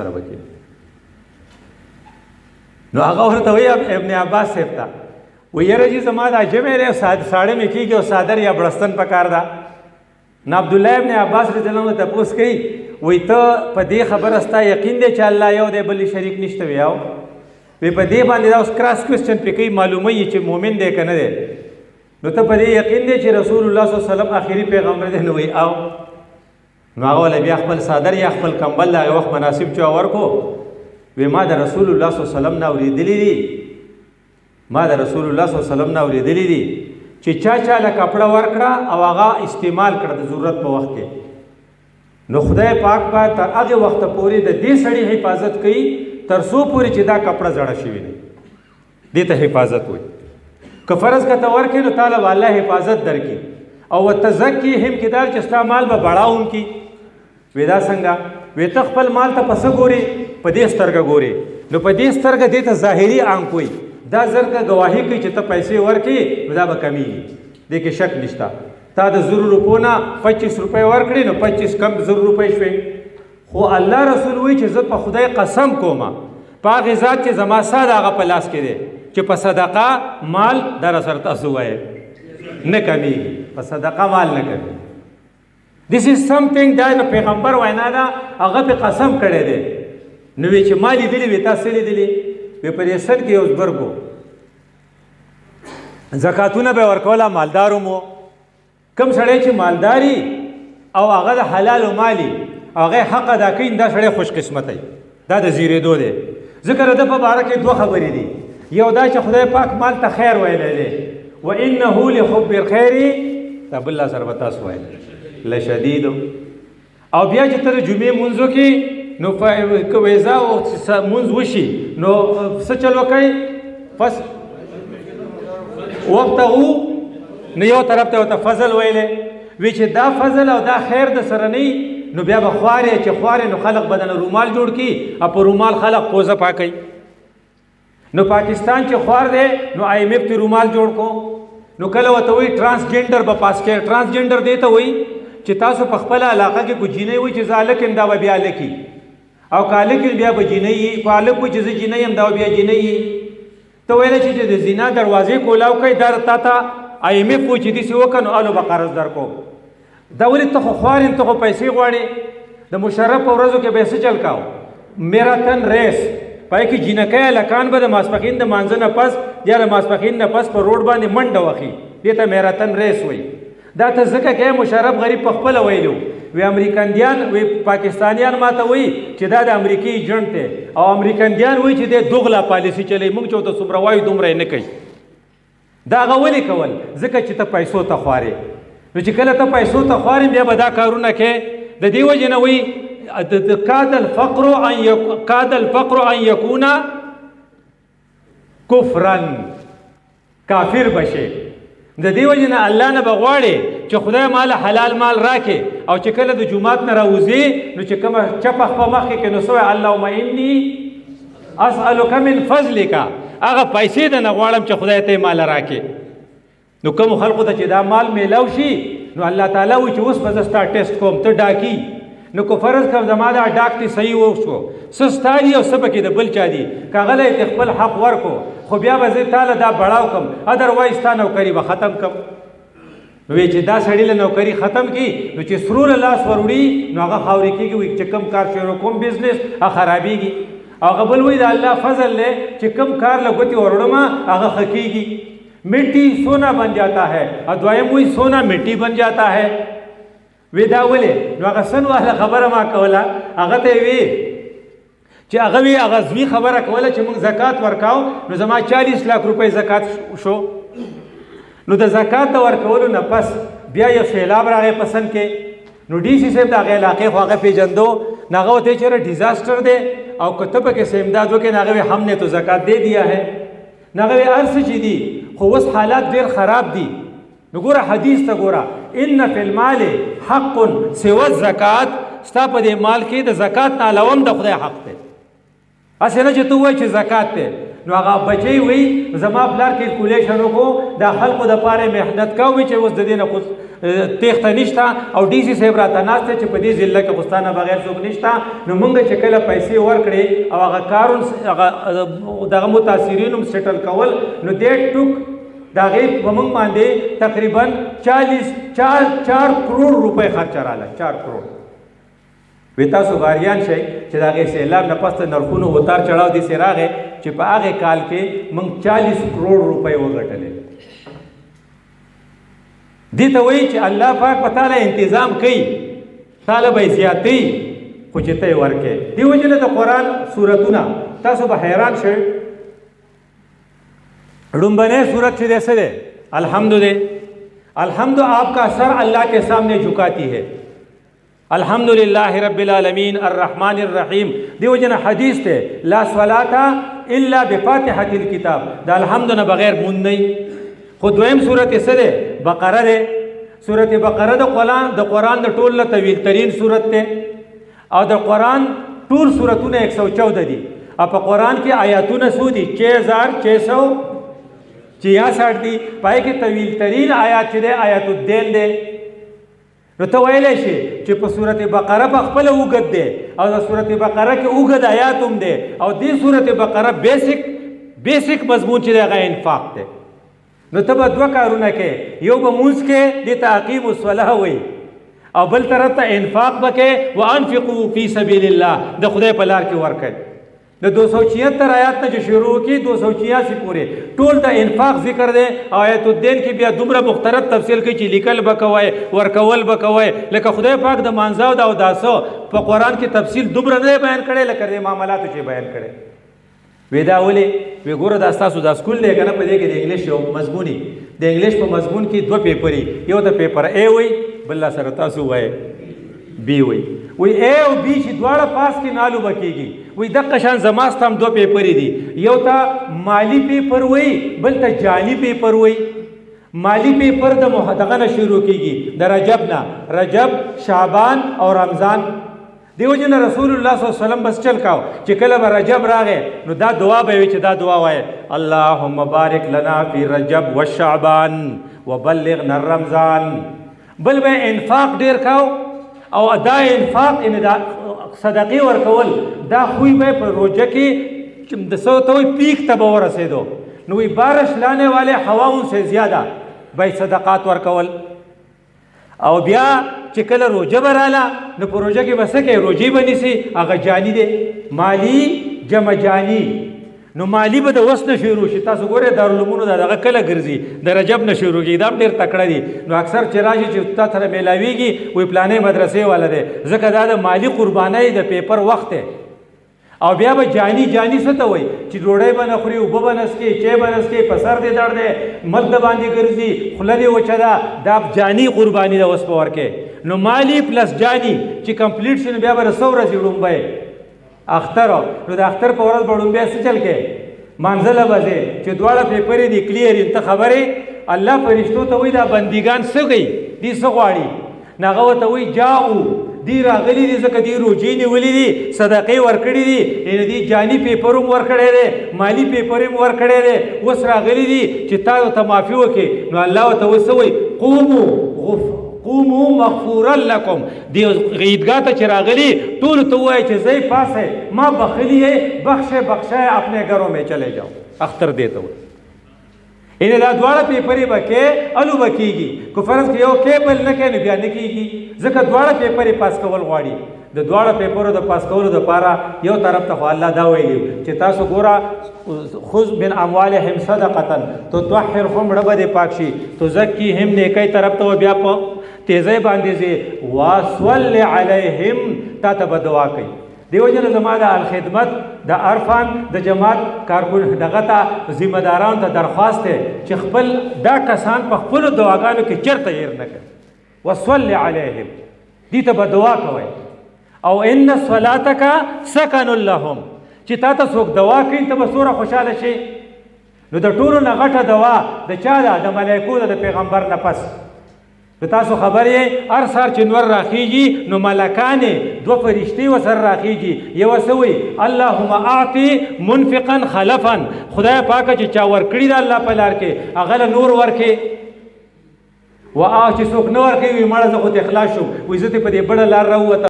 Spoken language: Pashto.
سره وکړي. نو هغه ورته وایي ابن عباس صاحب ته وایي یاره جي زما دا جمع دی ساړه مې کېږي او څادر یا بړستن پکار ده. نو عبدالله ابن عباس رضی الله عنه تپوس کوي وایي ته په دې خبره ستا یقین دی چې الله یو دی بل شریک نشته وي او وایي په دې باندې دا اوس کراس کوېسچن پې کوي معلوموي چې مؤمن دی که نه دی. نو ته په دې یقین دی چې رسول الله صلی الله علیه وسلم آخري پیغمبر دی؟ نو وایي او. نو هغه ولا بیا خپل څادر یا خپل کمبل د هغه وخت مناسب چا ورکو وی ما د رسول الله صلی الله علیه وسلم نه اورېدلي دي ما د رسول الله صلی الله علیه وسلم نه اورېدلي دي چې چا له کپړه ورکړه او هغه استعمال کړه د ضرورت په وخت کې. نو خدای پاک به تر هغه وخته پورې د دې سړي حفاظت کوي تر څو پورې چې دا کپړه زړه شوې نه دې ته حفاظت وایي. که فرض که ته ورکړې نو تعالی به الله حفاظت درکړي او وتزکیهم کې دا چې ستا مال به بړاونکي. وی دا څنګه؟ وی ته خپل مال ته په څه ګورې؟ په دې سترګه ګورې. نو په دې سترګه دې ته ظاهري آنک وایي. دا زرګه ګواهي کوي چې ته پیسې ورکړې نو دا به کمیږي، دې کې شک نشته. تا د 100 روپو نه 25 روپۍ ورکړې نو 25 کم 100 روپۍ شوې. خو الله رسول وایي چې زه په خدای قسم کوم په هغې ذات چې زما سا د هغه په لاس کې دی چې په صدقه مال در سره تاسو وایې نه کمیږي، په صدقه مال نه کمیږي. This is something دا د پیغمبر وینا ده، هغه په قسم کړی دی. نو وی چې ما لیدلي وي تاسو لیدلي وی په دې سر کې یو زبرګو زکاتونه به ورکوله مالدارو مو. کم سړی چې مالداري او هغه د حلال و مالي هغه حق ادا کوي دا سړی خوش قسمتی. دا د زیرېدو دی. ذکر ده په باره کې دوه خبرې دي. یو دا چې خدای پاک مال ته خیر ویلی دی وانه لحب الخیر دا بل الله سره به تاسو وایي لشدید. او بیا چې ته د جمعې مونځو کې نو که ویزا او مونځ وشي نو څه چل وکئ پس وابتغو نو یو طرف ته ورته فضل ویلی وی چې دا فضل او دا خیر د سره نه نو بیا به خوارې چې خوارې نو خلق به دنه رومال جوړ کړي او په رومال خلق پوزه پاکوي. نو پاکستان چې خوار دی نو IMF ته رومال جوړ کو. نو کله ورته وایي ټرانسجنډر به پاس کوي. ټرانسجنډر دی ته وایي چې تاسو په خپله علاقه کې کوم جینۍ وایي چې زه هلک یم دا به بیا هلک وي او که هلک یم بیا به جینۍ وي. که هلک وایي چې زه جینۍ یم دا به بیا جینۍ وي. ته ویلی چې د زنا دروازې کولاو کوي دا تا ته IMF وایي چې داسې وکړه نو الو به قرض در کوم. دا ولې ته خو خوار یم ته خو پیسې غواړې. د مشرف په ورځو کې به یې څه چل کاو میراتن ریس پای کې جینکۍ هلکان به د ماسپښین د مانځه نه پس یا د ماسپښین نه پس په روډ باندې منډه وخي. دې ته میراتن ریس وایي. دا ته ځکه کې مشرف غریب په خپله ویلو وی امریکندیان وی پاکستانیان ما ته وایي چې دا د امریکې ایجنټ دی او امریکندیان وایي چې دی دوغله پالیسي چلی. موږ چې ورته څومره وایو دومره یې نه کوي. دا هغه ولې کول؟ ځکه چې ته پیسو ته خوارې. نو چې کله ته پیسو ته خوارې بیا به دا کارونه کوې. د دې وجې نه وایي کاد الفقر ان یکون کفرا کافر بشي. د دې وجې نه الله نه به غواړې چې خدای مال حلال مال راکې او چې کله د جومات نه راوځې نو چې کومه چپه خپه مخکې کې نو څه اللهم انی اسألک من فضلک هغه پیسې د نه غواړم چې خدای ته مال راکې. نو کوم خلقو ته چې دا مال میلاو شي نو الله تعالی وایي چې اوس به زه ستا ټیسټ کوم ته ډاکي. نو که فرض کړم زما دا ډاک ته صحیح وشو څه ستا دي او څه پکې د بل چا دي که هغه ته خپل حق ورکو خو بیا به زه تاله دا بړاو کم ادروایز ستا نوکري به ختم کم. وی چې دا سړي له نوکري ختم کړي نو چې سرو له لاس وروړي نو هغه خاورې کېږي. وایي چې کوم کار شروع کوم بزنس هغه خرابېږي. هغه بل وایي د الله فضل دی چې کوم کار له ګوتې وروړم هغه ښه کېږي. مٹی سونا بن جاتا ہے اور دویم وایي سونا مٹی بن جاتا ہے. وی دا ولې؟ نو هغه سن والا خبره ما کوله هغه ته وی چې هغه وی هغه زوی خبره کوله چې موږ زکات ورکاو نو زما 40 लाख روپۍ زکات شو. نو د زکات د ورکولو نه پس بیا یو سیلاب راغی پسند کې. نو ډي سي صاحب د هغې علاقې خو هغه پېژندو نو هغه ورته چېرې ډیزاسټر دی او که ته پکې څه امداد وکړې نو هغه وی ہم نے تو زکات دے دیا ہے. نو هغه وی هر څه چې دي خو اوس حالات ډېر خراب دي. نو ګوره حدیث ته ګوره ان فی المال حق سوى الزکات. ستا په دې مال کې د زکات نه علاوه هم د خدای حق دی. هسې نه چې ته ووایې چې زکات دی نو هغه بچی وی زما پلار کیلکولیشن وکړو د خلکو دپاره محنت کوي چې اوس د دې نه خو تېښته نشته او ډي سي صاحب راته ناست دی چې په دې ضلع کې خو ستا نه بغیر څوک نشته نو موږ چې کله پیسې ورکړې او هغه کارون هغه دغه متاثرین هم سیټل کول نو دې ټوک د هغې په موږ باندې تقریبا 4 کروڑ روپۍ خرچه راغله 4 کروڑ وی تاسو باریان شئ چې د هغې سیلاب نه پس د نرخونو اتار چړاو داسې راغی چې په هغې کال کې موږ 40 کروڑ روپۍ وګټلې دې ته وایي چې الله پاک په تاله انتظام کوي تاله به یې زیاتوي خو چې ته یې ورکې دې وجې نه د قرآن صورتونه تاسو به حیران شئ ڈنبنے صورت سے جیسے دے الحمد دے الحمد آپ کا سر اللہ کے سامنے جھکاتی ہے الحمد للہ رب العالمین الرحمن الرحیم دیو جنا حدیث تے لا صلاة الا بفاتحة الکتاب دا الحمد نہ بغیر من نہیں خود دویم صورت سے دے بقرہ دے صورت بقرہ دا قرآن دا ٹول نا طویل ترین صورت تے اور دا قرآن ٹول صورتون 114 دی اب قرآن کی آیاتون سو دی 6666 دی پائے کہ طویل ترین آیات چھ دے آیات الدین دے نو ته ویلی شي چې په صورت بقره په خپله اوږد دی او د صورت بقره کې اوږد آیات هم دی او دې صورت بقره بیسک مضمون چې دی هغه انفاق دی نو ته به دوه کارونه کې یو به مونځ کې دې ته اقیم الصلاة وایي او بل طرف ته انفاق به کې وانفقوا فی سبیل الله د خدای په لار کې ورکړئ د 276 آیات نه چې شروع کی 286 پورې ټول د انفاق ذکر دی آیت الدین کې بیا دومره مختلف تفصیل کوي چې لیکل به کوئ ورکول به کوئ لکه خدای پاک د مانځه او د اوداسو په قرآن کې تفصیل دومره نه بیان کړی لکه د معاملاتو چې بیان کړی وی دا ولې وی ګوره دا ستاسو دا سکول دی که نه په دې کې د انګلیش یو مضموني د انګلیش په مضمون کې 2 پیپري یو د پیپر اے وی بل سره تاسو وایې بی وی وی اے او بی چې دواړه پاس کې نالو بکیږي وی دغه شان زماست هم 2 پیپرې دي یو ته مالی پیپر وی بل ته جعلي پیپر وی مالی پیپر د دغه نه شروع کیږي د رجب نه رجب شعبان او رمضان دیو جن رسول الله صلی الله علیه وسلم بس چل کاو چې کله به رجب راغې نو دا دعا به وي چې دا دعا وایي اللهم بارک لنا فی رجب والشعبان وبلغنا الرمضان بل به انفاق ډیر کاو او دا انفاق ان دا صدقی ورکول دا خوی به په روزه کې د سوتوي پیک ته به ورسېدو نو وی بارش لانے والے هواؤں سے زیادہ به صدقات ورکول او بیا چې کله روزه براله نو په روزه کې بس کې روزي بنيسي هغه جانی دی مالی جمع جانی نو مالی به د وس نه شروع شي تاسو ګوره دارالعلومونو دغه کله ګرځي د رجب نه شروع کیږي دا ډیر تکړه دي نو اکثر چې راشي چې تا سره میلاویږي وی پلانې مدرسې والا دی ځکه دا د مالی قربانۍ د پیپر وخت دی او بیا به جانی څه ته وایي چې ډوډۍ به نه خوري اوبه به نه څکي چای به نه څکي په سر دې درد دی ملک د باندې ګرځي خوله دې وچه ده دا جانی قرباني ده اوس په ورکې نو مالی پلس جانی چې کمپلیټ شي نو بیا به 100 ورځې ړومبی اختر نو د اختر په ورځ به ړومبی څه چل کې منزله به ځې چې دواړه پیپرې دي کلیر ته خبرې الله فرشتو ته وایي دا بندګان څه کوي دي څه غواړي نو هغه ورته وایي جاؤ دی راغلی دي ځکه دی روجې نیولې دي صدقې ورکړي دي یعنې دی جاني پیپر هم ورکړی دی مالي پیپر هم ورکړی دی اوس راغلی دي چې تا ورته معافي وکړي نو الله ورته اوس څه وایي قوموا مغفورا لکم دی عیدګاه ته چې راغلي ټولو ته ووایي چې ځئ پاسئ ما بخلی ہے بخشے اپنے گھروں میں چلے جاؤ اختر دیته وایي یعنې دا دواړه پیپرې به کې الو به کېږي که فرض کې یو کې بل نه کوې نو بیا نه کېږي ځکه دواړه پیپرې پاس کول غواړي د دواړه پیپرو د پاس کولو دپاره یو طرف ته خو الله دا ویلي چې تاسو ګوره خذ من اموالهم صدقه تطهرهم رب دې پاک شي تزکیهم نیکی طرف ته بیا په تیزی باندې ځې وصل علیهم تا ته به دعا کوي دیو جن زما د الخدمت د عرفان د جماعت کارکون دغه ته ذمہ داران ته درخواست دی چې خپل دا کسان په خپلو دعاګانو کې چېرته هیر نه کوي وصل علیهم دې ته به دعا کوئ او ان صلاتک سکن لهم چې تا ته څوک دعا کوي ته به څومره خوشحاله شي نو د ټولو نه غټه دعا د چا ده د ملایکو ده د پیغمبر نه پس د تاسو خبر یې هر سهار چې نور راخیږي نو ملکانې دوه فرشتې ورسره راخیږي یوه څه وایي اللهم اعطي منفقا خلفا خدای پاکه چې چا ورکړي د الله په لار کې هغه له نور ورکې و چې څوک نه ورکوي وایي مړه زه خو دې خلاص شوم وایي زه دې په دې بړه لار راووتم